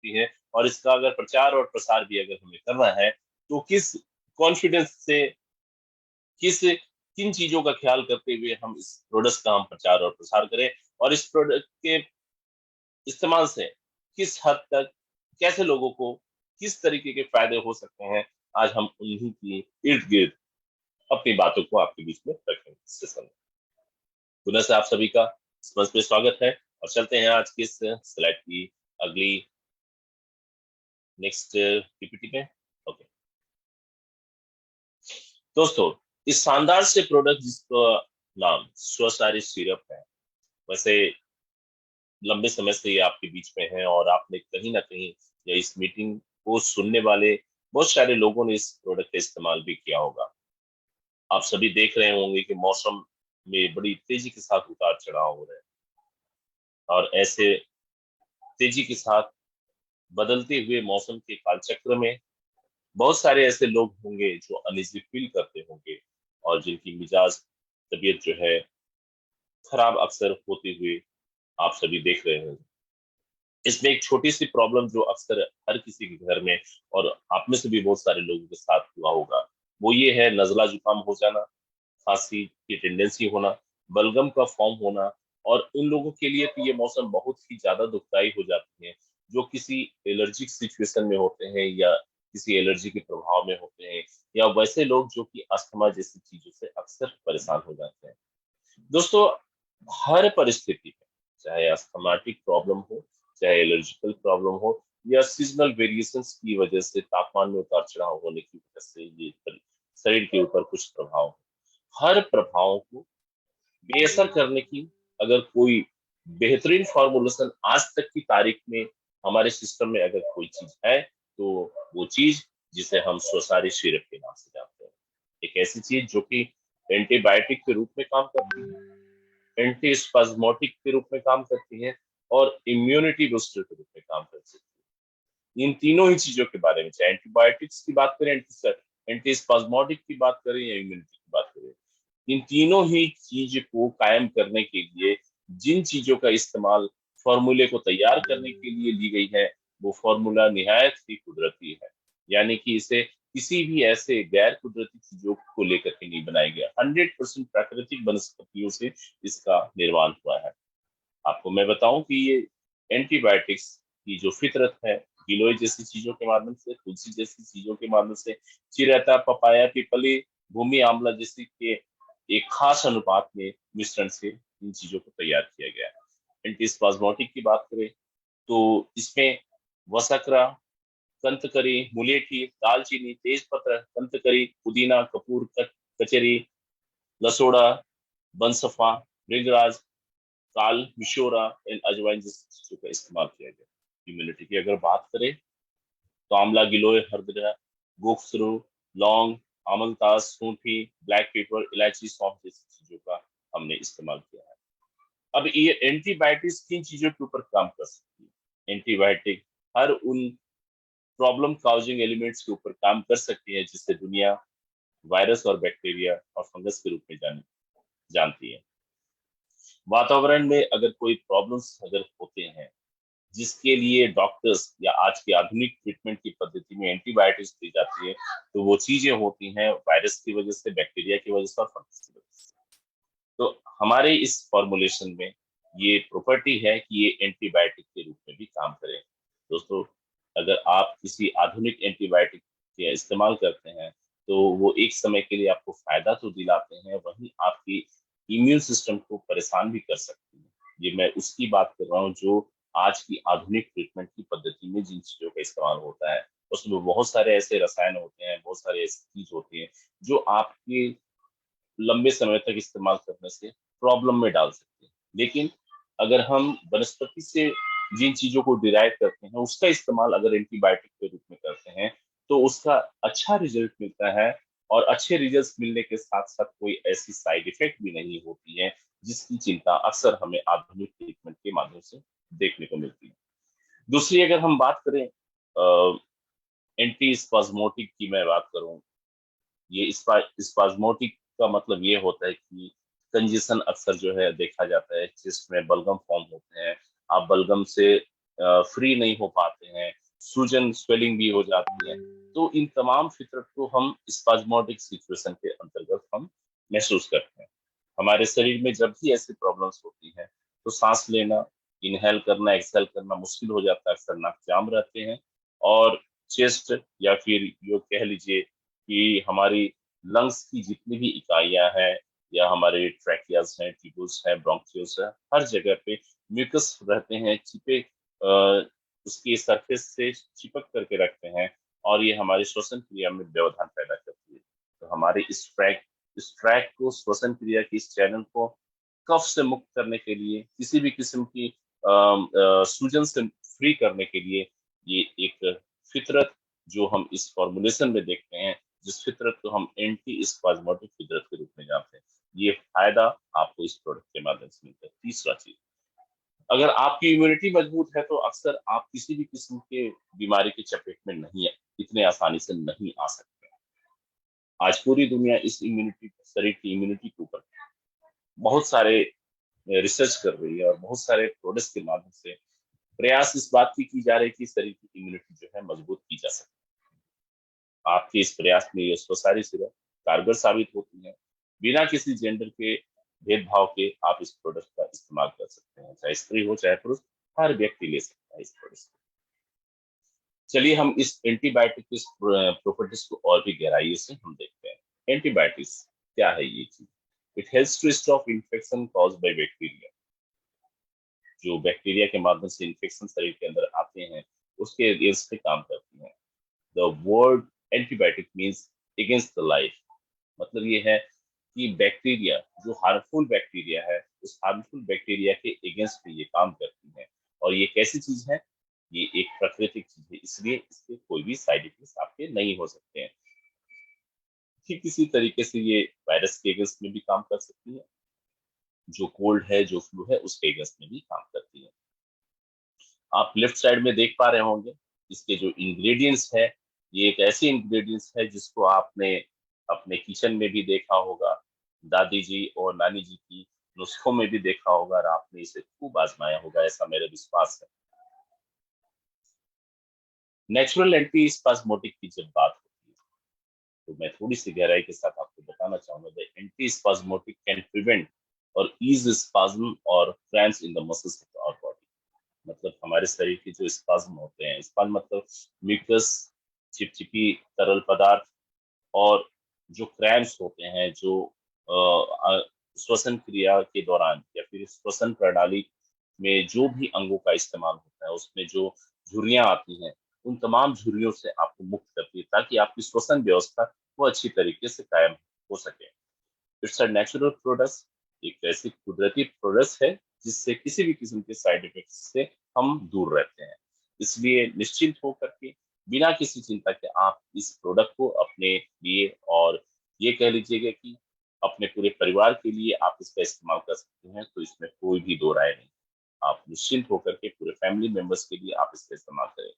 सकती हैं, और इसका अगर प्रचार और प्रसार भी अगर हमें करना है तो किस कॉन्फिडेंस से, किस किन चीजों का ख्याल करते हुए हम इस प्रोडक्ट का हम प्रचार और प्रसार करें, और इस प्रोडक्ट के इस्तेमाल से किस हद तक, कैसे लोगों को किस तरीके के फायदे हो सकते हैं, आज हम उन्हीं की इर्द गिर्द अपनी बातों को आपके बीच में रखेंगे सेशन में। पुनः से आप सभी का इस मंच पे स्वागत है, और चलते हैं आज की इस स्लाइड की अगली नेक्स्ट पीपीटी में। ओके दोस्तों, इस शानदार से प्रोडक्ट जिसका नाम स्वसारी सिरप है, वैसे लंबे समय से ये आपके बीच में है, और आपने कहीं ना कहीं या इस मीटिंग को सुनने वाले बहुत सारे लोगों ने इस प्रोडक्ट का इस्तेमाल भी किया होगा। आप सभी देख रहे होंगे कि मौसम में बड़ी तेजी के साथ उतार चढ़ाव हो रहे हैं, और ऐसे तेजी के साथ बदलते हुए मौसम के कालचक्र में बहुत सारे ऐसे लोग होंगे जो अनईजी फील करते होंगे, और जिनकी मिजाज तबीयत जो है खराब अक्सर होते हुए आप सभी देख रहे हैं। इसमें एक छोटी सी प्रॉब्लम जो अक्सर हर किसी के घर में, और आप में से भी बहुत सारे लोगों के साथ हुआ होगा, वो ये है नजला जुकाम हो जाना, खांसी की टेंडेंसी होना, बलगम का फॉर्म होना। और उन लोगों के लिए तो ये मौसम बहुत ही ज्यादा दुखदाई हो जाती है जो किसी एलर्जिक सिचुएशन में होते हैं, या किसी एलर्जी के प्रभाव में होते हैं, या वैसे लोग जो कि अस्थमा जैसी चीजों से अक्सर परेशान हो जाते हैं। दोस्तों, हर परिस्थिति में, चाहे अस्थमेटिक प्रॉब्लम हो, चाहे एलर्जिकल प्रॉब्लम हो, या सीजनल वेरिएशंस की वजह से तापमान में उतार चढ़ाव होने की वजह से ये शरीर के ऊपर कुछ प्रभाव हो, हर प्रभाव को बेअसर करने की अगर कोई बेहतरीन फॉर्मुलेशन आज तक की तारीख में हमारे सिस्टम में अगर कोई चीज है, तो वो चीज जिसे हम स्वसारी सिरप के नाम से जानते हैं। एक ऐसी चीज जो कि एंटीबायोटिक के रूप में काम करती है, एंटी स्पाज्मोटिक के रूप में काम करती है, और इम्यूनिटी बूस्टर के रूप में काम कर सकती है। इन तीनों ही चीजों के बारे में, चाहे एंटीबायोटिक्स की बात करें, एंटी स्पाज्मोटिक की बात करें, या इम्यूनिटी की बात करें, इन तीनों ही चीज को कायम करने के लिए जिन चीजों का इस्तेमाल फॉर्मूले को तैयार करने के लिए ली गई है, वो फॉर्मूला निहायत ही कुदरती है। यानी कि इसे किसी भी ऐसे गैर कुदरती चीजों को लेकर के नहीं बनाया गया, 100% प्राकृतिक वनस्पतियों से इसका निर्माण हुआ है। आपको मैं बताऊं कि ये एंटीबायोटिक्स की जो फितरत है, गिलोय जैसी चीजों के माध्यम से, तुलसी जैसी चीजों के माध्यम से, चिरैता, पपाया, पीपली, भूमि आंवला जैसी के एक खास अनुपात में मिश्रण से इन चीजों को तैयार किया गया है। एंटीस्पाज्मोटिक की बात करें तो इसमें वसक्रा, कंतकरी, मुलेठी, दालचीनी, तेजपत्र, कंतकरी, पुदीना, कपूर, कचरी, लसोड़ा, बनसफा, मृगराज, काल, मिशोरा एंड अजवाइन जैसी चीजों का इस्तेमाल किया गया। इम्यूनिटी की अगर बात करें तो आंवला, गिलोय, हरदरा, गोखसरू, लौंग, आमलतास, सूंठी, ब्लैक पेपर, इलायची, सौंफ जैसी चीजों का हमने इस्तेमाल किया है। अब ये एंटीबायोटिक्स किन चीजों के ऊपर काम कर सकती है? एंटीबायोटिक हर उन प्रॉब्लम काउजिंग एलिमेंट्स के ऊपर काम कर सकती है जिससे दुनिया वायरस और बैक्टीरिया और फंगस के रूप में जानती है। वातावरण में अगर कोई प्रॉब्लम्स अगर होते हैं जिसके लिए डॉक्टर्स या आज की आधुनिक ट्रीटमेंट की पद्धति में एंटीबायोटिक्स दी जाती है, तो वो चीजें होती हैं वायरस की वजह से, बैक्टीरिया की वजह से और फंगस की वजह से। तो हमारे इस फॉर्मुलेशन में ये प्रॉपर्टी है कि ये एंटीबायोटिक के रूप में भी काम करें। दोस्तों, अगर आप किसी आधुनिक एंटीबायोटिक का इस्तेमाल करते हैं तो वो एक समय के लिए आपको फायदा तो दिलाते हैं, वहीं आपकी इम्यून सिस्टम को परेशान भी कर सकती है। ये मैं उसकी बात कर रहा हूँ जो आज की आधुनिक ट्रीटमेंट की पद्धति में जिन चीजों का इस्तेमाल होता है, उसमें बहुत सारे ऐसे रसायन होते हैं, बहुत सारे ऐसी चीज होती है जो आपके लंबे समय तक इस्तेमाल करने से प्रॉब्लम में डाल सकते हैं। लेकिन अगर हम वनस्पति से जिन चीजों को डिराइव करते हैं उसका इस्तेमाल अगर एंटीबायोटिक के रूप में करते हैं तो उसका अच्छा रिजल्ट मिलता है, और अच्छे रिजल्ट मिलने के साथ साथ कोई ऐसी साइड इफेक्ट भी नहीं होती है जिसकी चिंता अक्सर हमें आधुनिक ट्रीटमेंट के माध्यम से देखने को मिलती है। दूसरी अगर हम बात करें एंटी स्पाज्मोटिक की मैं बात करूं, ये स्पाज्मोटिक का मतलब ये होता है कि कंजेशन अक्सर जो है देखा जाता है, चेस्ट में बलगम फॉर्म होते हैं। आप बलगम से फ्री नहीं हो पाते हैं, सूजन स्वेलिंग भी हो जाती है। तो इन तमाम फितरत को हम स्पाज्मोटिक सिचुएशन के अंतर्गत हम महसूस करते हैं। हमारे शरीर में जब भी ऐसी प्रॉब्लम्स होती हैं तो सांस लेना, इनहेल करना, एक्सहेल करना मुश्किल हो जाता है, अक्सर नाक जाम रहते हैं, और चेस्ट या फिर यो कह लीजिए कि हमारी लंग्स की जितनी भी इकाइयां हैं, या हमारे ट्रैकियास हैं, ट्यूबुल्स हैं, ब्रोंकियल्स है, हर जगह पे म्यूकस रहते हैं, चिपे उसकी सरफेस से चिपक करके रखते हैं, और ये हमारी श्वसन क्रिया में व्यवधान पैदा करती है। तो हमारे इस ट्रैक को, श्वसन क्रिया की इस चैनल को कफ से मुक्त करने के लिए, किसी भी किस्म की सूजन से फ्री करने के लिए, ये एक फितरत जो हम इस फॉर्मुलेशन में देखते हैं, जिस फितरत को हम एंटी स्पाज्मोटिक फितरत के रूप में जानते हैं, ये फायदा आपको इस प्रोडक्ट के माध्यम से मिलता है। तीसरा चीज, अगर आपकी इम्यूनिटी मजबूत है तो अक्सर आप किसी भी किस्म के बीमारी की चपेट में नहीं है, इतने आसानी से नहीं आ सकते। आज पूरी दुनिया इस इम्यूनिटी, शरीर की इम्यूनिटी के ऊपर बहुत सारे रिसर्च कर रही है, और बहुत सारे प्रोडक्ट्स के माध्यम से प्रयास इस बात की जा रही है कि शरीर की इम्यूनिटी जो है मजबूत की जा सके। आपके इस प्रयास में ये स्वसारी सिरप कारगर साबित होती है। बिना किसी जेंडर के भेदभाव के आप इस प्रोडक्ट का इस्तेमाल कर सकते हैं, चाहे स्त्री हो चाहे पुरुष, हर व्यक्ति ले सकता है इस प्रोडक्ट को। चलिए हम इस एंटीबायोटिक की प्रॉपर्टीज को और भी गहराई से हम देखते हैं। एंटीबायोटिक्स क्या है ये चीज? It helps to stop infection caused by bacteria. जो बैक्टीरिया के माध्यम से इन्फेक्शन शरीर के अंदर आते हैं, उसके अगेंस्ट पे काम करती हैं। The word antibiotic means against the life. मतलब ये है कि बैक्टीरिया, जो हार्मफुल बैक्टीरिया है, उस हार्मफुल बैक्टीरिया के अगेंस्ट पे ये काम करती है। और ये कैसी चीज है? ये एक प्राकृतिक चीज है, इसलिए इसके कोई भी साइड इफेक्ट्स आपके नहीं हो सकते हैं। ठीक इसी तरीके से ये वायरस के अगेंस्ट में भी काम कर सकती है, जो कोल्ड है, जो फ्लू है, उसके अगेंस्ट में भी काम करती है। आप लेफ्ट साइड में देख पा रहे होंगे, इसके जो इंग्रेडिएंट्स है, ये एक ऐसे इंग्रेडिएंट्स है जिसको आपने अपने किचन में भी देखा होगा, दादी जी और नानी जी की नुस्खों में भी देखा होगा, और आपने इसे खूब आजमाया होगा, ऐसा मेरा विश्वास है। नेचुरल एंटी स्पाज्मोटिक की जब बात होती है, तो मैं थोड़ी सी गहराई के साथ आपको बताना चाहूंगा, the antispasmodic can prevent or ease spasm और cramps in the muscles of our body. मतलब हमारे शरीर के जो स्पाज्म होते हैं, स्पाज्म मतलब म्यूकस, चिपचिपी तरल पदार्थ, और जो क्रैम्प्स होते हैं, जो श्वसन क्रिया के दौरान या फिर श्वसन प्रणाली में जो भी अंगों का इस्तेमाल होता है, उसमें जो झुर्रियां आती हैं, उन तमाम झुर्रियों से आपको मुक्त करती है, ताकि आपकी श्वसन व्यवस्था वो अच्छी तरीके से कायम हो सके। इट्स अ नेचुरल प्रोडक्ट, एक ऐसी कुदरती प्रोडक्ट है जिससे किसी भी किस्म के साइड इफेक्ट से हम दूर रहते हैं। इसलिए निश्चिंत होकर के, बिना किसी चिंता के, आप इस प्रोडक्ट को अपने लिए, और ये कह लीजिएगा कि अपने पूरे परिवार के लिए आप इसका इस्तेमाल कर सकते हैं। तो इसमें कोई भी दो राय नहीं, आप निश्चिंत होकर के पूरे फैमिली मेंबर्स के लिए आप इसका इस्तेमाल करें।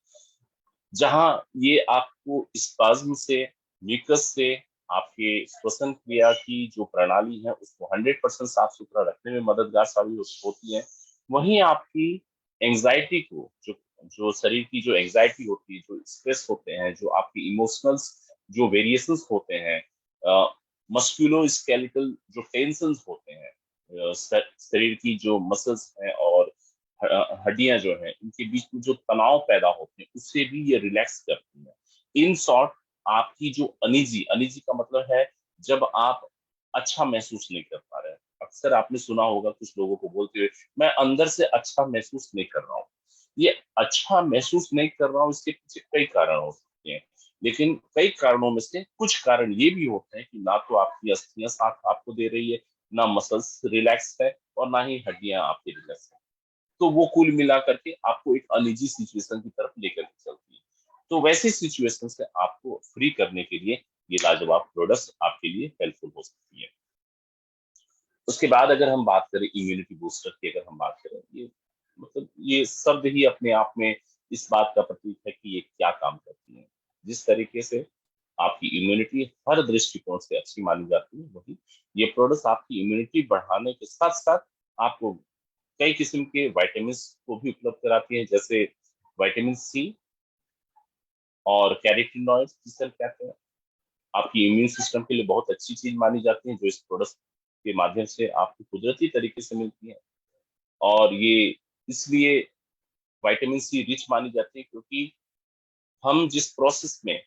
जहां ये आपको स्पाज्म से, म्यूकस से, आपके श्वसन क्रिया की जो प्रणाली है उसको 100% साफ सुथरा रखने में मददगार साबित होती है, वहीं आपकी एंजाइटी को, जो शरीर की जो एंजाइटी होती है, जो स्ट्रेस होते हैं, जो आपकी इमोशनल्स, जो वेरिएशंस होते हैं, मस्कुलो स्केलेटल जो टेंशंस होते हैं, शरीर की जो मसल्स हैं और हड्डियां जो हैं, इनके बीच में जो तनाव पैदा होते हैं, उससे भी ये रिलैक्स करती है। इन शॉर्ट, आपकी जो अनिजी, अनिजी का मतलब है जब आप अच्छा महसूस नहीं कर पा रहे हैं। अक्सर आपने सुना होगा कुछ लोगों को बोलते हुए, मैं अंदर से अच्छा महसूस नहीं कर रहा हूँ। ये अच्छा महसूस नहीं कर रहा हूँ, इसके पीछे कई कारण हो सकते हैं, लेकिन कई कारणों में से कुछ कारण ये भी होते हैं कि ना तो आपकी अस्थियां साथ आपको दे रही है, ना मसल्स रिलैक्स है, और ना ही हड्डियां आपकी रिलैक्स है। तो वो कुल मिला करके आपको एक अनइजी सिचुएशन की तरफ लेकर के चलती है। तो वैसी सिचुएशन से आपको फ्री करने के लिए ये लाजवाब प्रोडक्ट्स आपके लिए हेल्पफुल हो सकती है। उसके बाद अगर हम बात करें इम्यूनिटी बूस्टर की, अगर हम बात करें, ये मतलब ये शब्द ही अपने आप में इस बात का प्रतीक है कि ये क्या काम करती है। जिस तरीके से आपकी इम्यूनिटी हर दृष्टिकोण से अच्छी मानी जाती है, वही ये प्रोडक्ट्स आपकी इम्यूनिटी बढ़ाने के साथ साथ आपको कई किस्म के विटामिन को भी उपलब्ध कराती है, जैसे विटामिन सी और कैरोटीनॉइड्स जिसे हम कहते हैं। आपकी इम्यून सिस्टम के लिए बहुत अच्छी चीज मानी जाती है, जो इस प्रोडक्ट के माध्यम से आपको कुदरती तरीके से मिलती है। और ये इसलिए विटामिन सी रिच मानी जाती है, क्योंकि हम जिस प्रोसेस में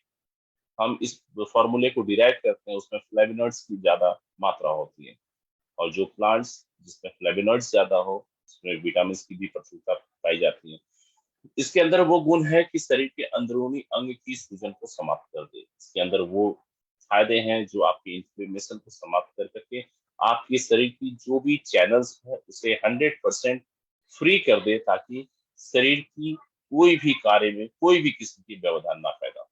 हम इस फॉर्मूले को डिराइव करते हैं, उसमें फ्लेवोनॉइड्स की ज्यादा मात्रा होती है। और जो प्लांट्स जिसमें फ्लेवोनॉइड्स ज्यादा हो, उसमें विटामिन की भी प्रचुरता पाई जाती है। इसके अंदर वो गुण है कि शरीर के अंदरूनी अंग की सूजन को समाप्त कर दे। इसके अंदर वो फायदे हैं जो आपकी इंफ्लेमेशन को समाप्त कर करके आपके शरीर की जो भी चैनल्स है उसे 100% फ्री कर दे, ताकि शरीर की कोई भी कार्य में कोई भी किस्म की व्यवधान ना पैदा हो।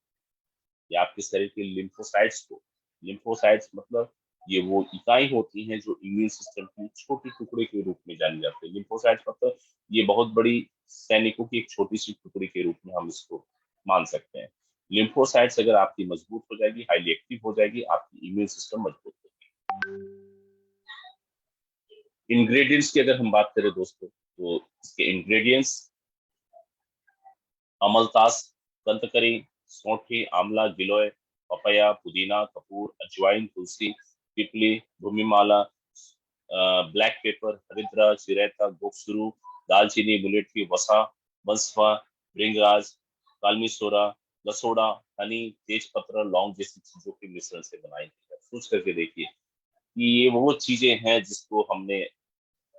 या आपके शरीर के लिम्फोसाइट्स मतलब ये वो इकाई होती हैं जो इम्यून सिस्टम की छोटे टुकड़े के रूप में जानी जाती है। लिम्फोसाइट्स मतलब ये बहुत बड़ी सैनिकों की एक छोटी सी टुकड़ी के रूप में हम इसको मान सकते हैं। लिम्फोसाइट्स अगर आपकी मजबूत हो जाएगी, हाईली एक्टिव हो जाएगी, आपकी इम्यून सिस्टम मजबूत होगी। इंग्रेडिएंट्स की अगर हम बात करें दोस्तों, तो इसके इंग्रेडिएंट्स अमलतास, कंतकरी, सौंठी, आंवला, गिलोय, पपैया, पुदीना, कपूर, अजवाइन, तुलसी, पिपली, भूमिमाला, ब्लैक पेपर, हरिद्रा, चिरैता, गोखसरू, दालचीनी, मुलेठी, वसा, बंसवा, भृंगराज, कालमी सोरा, लसोड़ा, हनी, तेज पत्र, लौंग जैसी चीजों के मिश्रण से बनाई गई है। सोच करके देखिए कि ये वो चीजें हैं जिसको हमने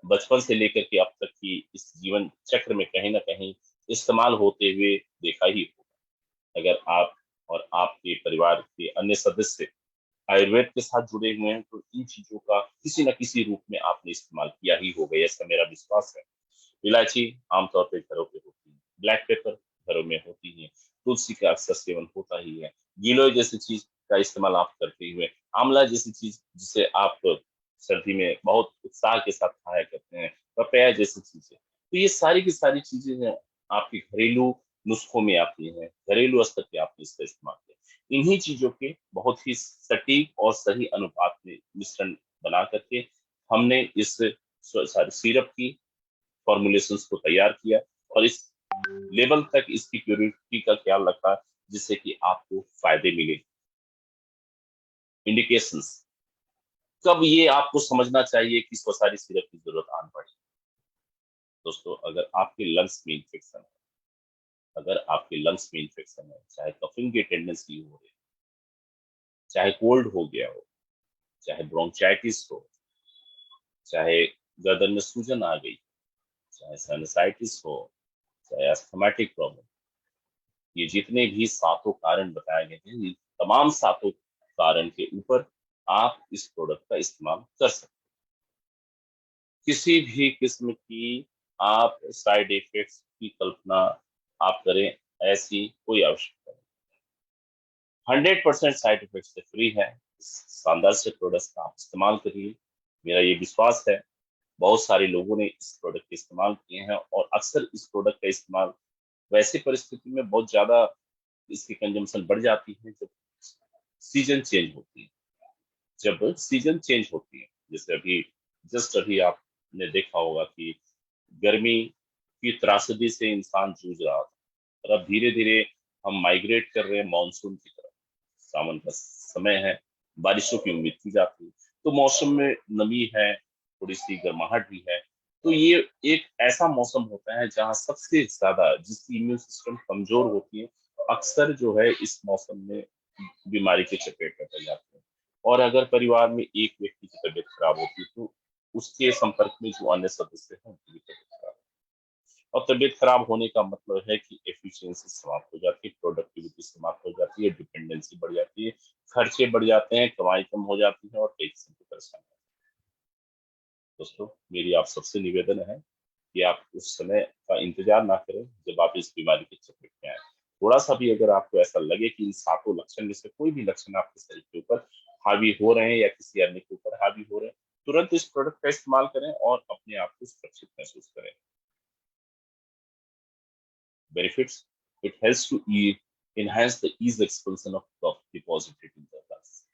बचपन से लेकर के अब तक की इस जीवन चक्र में कहीं ना कहीं इस्तेमाल होते हुए देखा ही होगा। अगर आप और आपके परिवार के अन्य सदस्य आयुर्वेद के साथ जुड़े हुए हैं, तो इन चीजों का किसी न किसी रूप में आपने इस्तेमाल किया ही होगा, ऐसा मेरा विश्वास है। इलायची आमतौर पर घरों पे होती है, ब्लैक पेपर घरों में होती है, तुलसी का अक्सर सेवन होता ही है, गिलोय जैसी चीज का इस्तेमाल आप करते हुए, आंवला जैसी चीज जिसे आप सर्दी में बहुत उत्साह के साथ खाया करते हैं, पपैया जैसी चीजें, तो ये सारी की सारी चीजें हैं आपकी घरेलू नुस्खों में आती हैं, घरेलू स्तर पे आपने इसका इस्तेमाल किया। इन्हीं चीजों के बहुत ही सटीक और सही अनुपात में मिश्रण बना करके हमने इस सिरप की फॉर्मुलेशंस को तैयार किया, और इस लेवल तक इसकी प्योरिटी का ख्याल रखा जिससे कि आपको फायदे मिले। इंडिकेशंस, कब ये आपको समझना चाहिए कि स्वसारी सिरप की जरूरत आन पड़ी। दोस्तों, अगर आपके लंग्स में इंफेक्शन है, चाहे कफिंग की टेंडेंसी हो रही, चाहे कोल्ड हो गया हो, चाहे ब्रोंचाइटिस हो, चाहे गर्दन में सूजन आ गई, चाहे साइनसाइटिस हो, चाहे अस्थमेटिक प्रॉब्लम, ये जितने भी सातों कारण बताए गए हैं, ये तमाम सातों कारण के ऊपर आप इस प्रोडक्ट का इस्तेमाल कर सकते हैं। किसी भी किस्म की आप साइड इफेक्ट्स की कल्पना आप करें, ऐसी कोई आवश्यकता नहीं। 100% साइड इफेक्ट से फ्री है। इस शानदार से प्रोडक्ट का आप इस्तेमाल करिए। मेरा ये विश्वास है, बहुत सारे लोगों ने इस प्रोडक्ट के इस्तेमाल किए हैं, और अक्सर इस प्रोडक्ट का इस्तेमाल वैसी परिस्थिति में बहुत ज्यादा इसकी कंजम्पशन बढ़ जाती है जब सीजन चेंज होती है। जैसे अभी जस्ट अभी आपने देखा होगा कि गर्मी की त्रासदी से इंसान जूझ रहा था, और अब धीरे धीरे हम माइग्रेट कर रहे हैं मानसून की तरफ। सावन का समय है, बारिशों की उम्मीद की जाती है, तो मौसम में नमी है, थोड़ी सी गर्माहट भी है। तो ये एक ऐसा मौसम होता है जहाँ सबसे ज्यादा जिसकी इम्यून सिस्टम कमजोर होती है, अक्सर जो है इस मौसम में बीमारी के चपेट में पड़ जाते हैं। और अगर परिवार में एक व्यक्ति की तबीयत खराब होती है, तो उसके संपर्क में जो अन्य सदस्य हैं उनकी भी तबीयत खराब, और तबीयत खराब होने का मतलब है कि एफिशिएंसी समाप्त हो जाती है, प्रोडक्टिविटी समाप्त हो जाती है, डिपेंडेंसी बढ़ जाती है, खर्चे बढ़ जाते हैं, कमाई कम हो जाती है, और कई किस्म की परेशानी। दोस्तों, मेरी आप सबसे निवेदन है कि आप उस समय का इंतजार ना करें जब आप इस बीमारी के चपेट में आए। थोड़ा सा भी अगर आपको ऐसा लगे कि इन सातों लक्षण में से कोई भी लक्षण आपके शरीर के ऊपर हावी हो रहे हैं या किसी अन्य के ऊपर हावी हो रहे हैं, तुरंत इस प्रोडक्ट का इस्तेमाल करें और अपने आप को सुरक्षित महसूस करें। Benefits: it helps to enhance the ease expulsion of cough deposited in the lungs.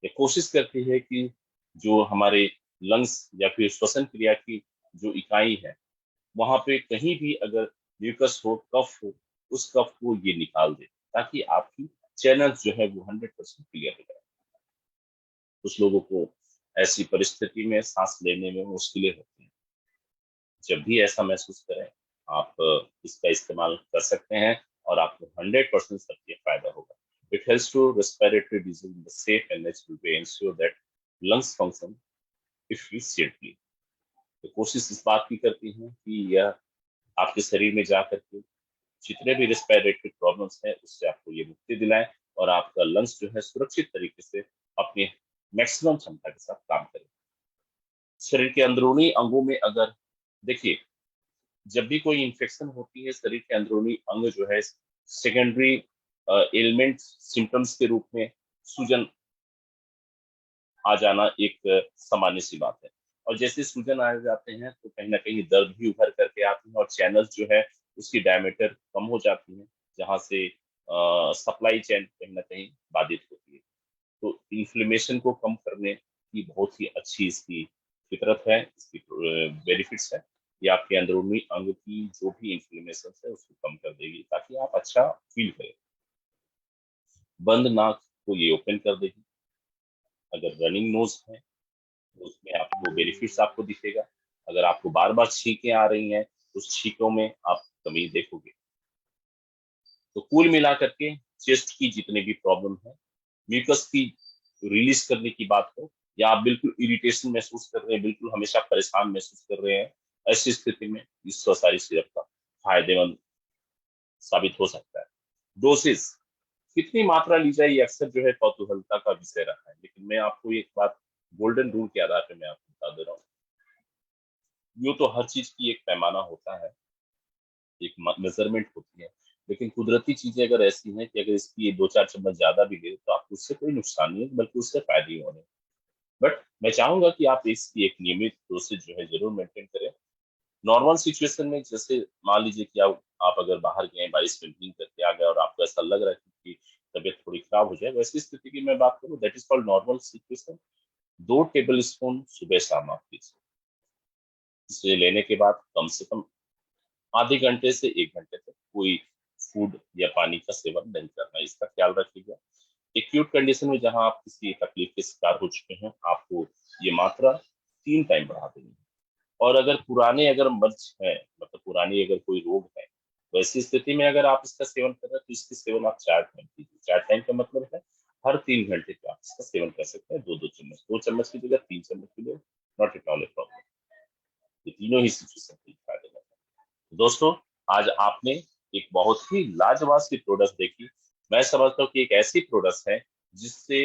ये कोशिश करती है कि जो हमारे लंग्स या फिर श्वसन क्रिया की जो इकाई है वहां पे कहीं भी अगर म्यूकस हो, कफ हो, उस कफ को ये निकाल दे, ताकि आपकी चैनल जो है वो 100% क्लियर हो जाए। कुछ लोगों को ऐसी परिस्थिति में सांस लेने में मुश्किलें होती हैं। जब भी ऐसा महसूस करें, आप इसका इस्तेमाल कर सकते हैं और आपको 100% सबके फायदा होगा। It helps to respiratory disease in the safe and natural way, ensure that lungs function efficiently. तो कोशिश इस बात की करती है कि यह आपके शरीर में जा करके जितने भी रेस्पिरेटरी प्रॉब्लम्स हैं उससे आपको ये मुक्ति दिलाएं, और आपका लंग्स जो है सुरक्षित तरीके से अपने मैक्सिमम क्षमता के साथ काम करें। शरीर के अंदरूनी अंगों में अगर देखिए, जब भी कोई इन्फेक्शन होती है शरीर के अंदरूनी अंग जो है, सेकेंडरी एलिमेंट सिम्टम्स के रूप में सूजन आ जाना एक सामान्य सी बात है। और जैसे सूजन आ जाते हैं तो कहीं ना कहीं दर्द भी उभर करके आती है, और चैनल्स जो है उसकी डायमीटर कम हो जाती है, जहां से सप्लाई चेन कहीं ना कहीं बाधित होती है। तो इन्फ्लेमेशन को कम करने की बहुत ही अच्छी इसकी फितरत है, इसकी बेनिफिट्स है। ये आपके अंदरूनी अंग की जो भी इन्फ्लेमेशन है उसको कम कर देगी, ताकि आप अच्छा फील करें। बंद नाक को ये ओपन कर देगी। अगर रनिंग नोज है तो उसमें आपको बेनिफिट्स आपको दिखेगा। अगर आपको बार बार छींकें आ रही हैं तो उस छींकों में आप कमी देखोगे। तो कुल मिलाकर के चेस्ट की जितने भी प्रॉब्लम है, म्यूकस की रिलीज करने की बात हो, या आप बिल्कुल इरिटेशन महसूस कर रहे हैं, बिल्कुल हमेशा परेशान महसूस कर रहे हैं, ऐसी स्थिति में इस स्वसारी सिरप का फायदेमंद साबित हो सकता है। डोसेस कितनी मात्रा ली जाए ये अक्सर जो है कौतूहलता का विषय रहा है, लेकिन मैं आपको एक बात गोल्डन रूल के आधार पर मैं आपको बता दे रहा हूँ। यूँ तो हर चीज की एक पैमाना होता है, एक मेजरमेंट होती है, लेकिन कुदरती चीजें अगर ऐसी हैं कि अगर इसकी 2-4 चम्मच ज्यादा भी ले तो आपको उससे कोई नुकसान नहीं है, बल्कि उससे फायदे ही होने। बट मैं चाहूंगा कि आप इसकी एक नियमित डोसेज जो है जरूर मेंटेन करें। नॉर्मल सिचुएशन में, जैसे मान लीजिए कि आप अगर बाहर गए, बारिश में भीग करके आ गए और आपको ऐसा लग रहा है कि तबीयत थोड़ी खराब हो जाए, वैसी स्थिति की मैं बात करूँ, that is called normal situation. 2 table spoon सुबह शाम आप लीजिए। इसे लेने के बाद कम से कम आधे घंटे से 1 घंटे तक कोई फूड या पानी का सेवन नहीं करना, इसका ख्याल रखिएगा। एक्यूट कंडीशन में जहां आप किसी तकलीफ के शिकार हो चुके हैं, आपको ये मात्रा 3 टाइम बढ़ा देनी है। और अगर पुराने अगर मर्ज है, मतलब पुरानी अगर कोई रोग है, तो ऐसी स्थिति में अगर आप इसका सेवन कर रहे हैं तो इसकी सेवन आप 4 टाइम कीजिए। 4 टाइम का मतलब है हर 3 घंटे पे आप इसका सेवन कर सकते हैं, 2-2 चम्मच। 2 चम्मच की जगह 3 चम्मच की जगह, not at all a problem. ये तीनों ही सिचुएशन के फायदे हैं। दोस्तों, आज आपने एक बहुत ही लाजवाब सी प्रोडक्ट देखी। मैं समझता हूँ कि एक ऐसी प्रोडक्ट है जिससे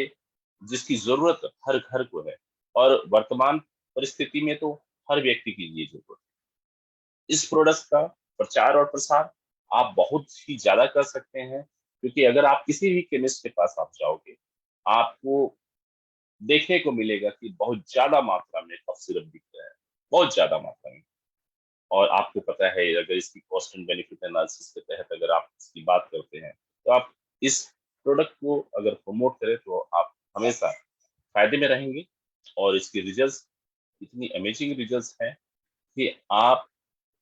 जिसकी जरूरत हर घर को है, और वर्तमान परिस्थिति में तो हर व्यक्ति की ये जरूरत है। इस प्रोडक्ट का प्रचार और प्रसार आप बहुत ही ज्यादा कर सकते हैं, क्योंकि अगर आप किसी भी केमिस्ट के पास आप जाओगे, आपको देखने को मिलेगा कि बहुत ज्यादा मात्रा में कफ सिरप दिख रहा है, बहुत ज्यादा मात्रा में। और आपको पता है, अगर इसकी कॉस्ट एंड बेनिफिट एनालिसिस के तहत अगर आप इसकी बात करते हैं, तो आप इस प्रोडक्ट को अगर प्रमोट करें तो आप हमेशा फायदे में रहेंगे। और इसके रिजल्ट्स इतनी अमेजिंग रिजल्ट्स हैं कि आप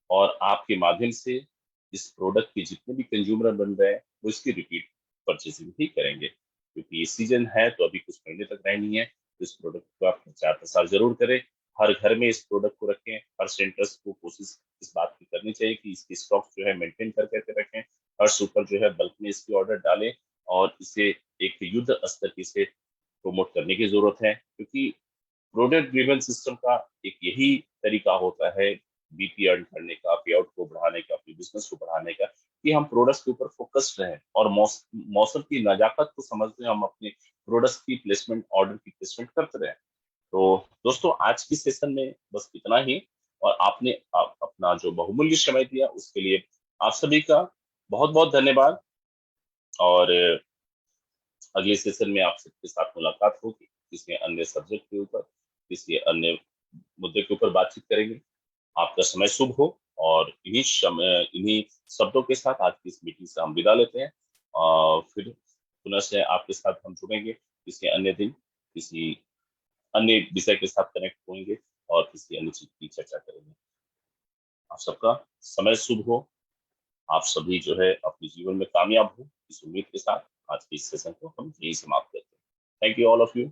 और आपके माध्यम से इस प्रोडक्ट के जितने भी कंज्यूमर बन रहे हैं वो इसकी रिपीट परचेसिंग ही करेंगे, क्योंकि ये सीजन है तो अभी कुछ महीने तक रहनी है। तो इस प्रोडक्ट का आप प्रचार प्रसार जरूर करें, हर घर में इस प्रोडक्ट को रखें। हर सेंटर्स को कोशिश इस बात की करनी चाहिए कि इसकी स्टॉक जो है मेंटेन करके रखें। हर सुपर जो है बल्क में इसकी ऑर्डर डालें, और इसे एक युद्ध स्तर की से प्रमोट करने की जरूरत है, क्योंकि प्रोडक्ट ड्रिवन सिस्टम का एक यही तरीका होता है बीपी अर्न करने का, पे आउट को बढ़ाने का, अपने बिजनेस को बढ़ाने का, कि हम प्रोडक्ट्स के ऊपर फोकस्ड रहें और मौसम की नजाकत को समझते हम अपने प्रोडक्ट्स की प्लेसमेंट, ऑर्डर की प्लेसमेंट करते रहें। तो दोस्तों, आज की सेशन में बस इतना ही। और आपने अपना जो बहुमूल्य समय दिया उसके लिए आप सभी का बहुत बहुत धन्यवाद। और अगले सेशन में आप सबके साथ मुलाकात होगी, किसी अन्य सब्जेक्ट के ऊपर, किसी अन्य मुद्दे के ऊपर बातचीत करेंगे। आपका समय शुभ हो। और इन्हीं शब्दों के साथ आज की इस मीटिंग से हम विदा लेते हैं। फिर पुनः से आपके साथ हम जुड़ेंगे किसी अन्य दिन, किसी अन्य विषय के साथ कनेक्ट होंगे और किसी अन्य चीज की चर्चा करेंगे। आप सबका समय शुभ हो, आप सभी जो है अपने जीवन में कामयाब हो, इस उम्मीद के साथ आज के इस सेशन को हम यही समाप्त करते हैं। Thank you all of you.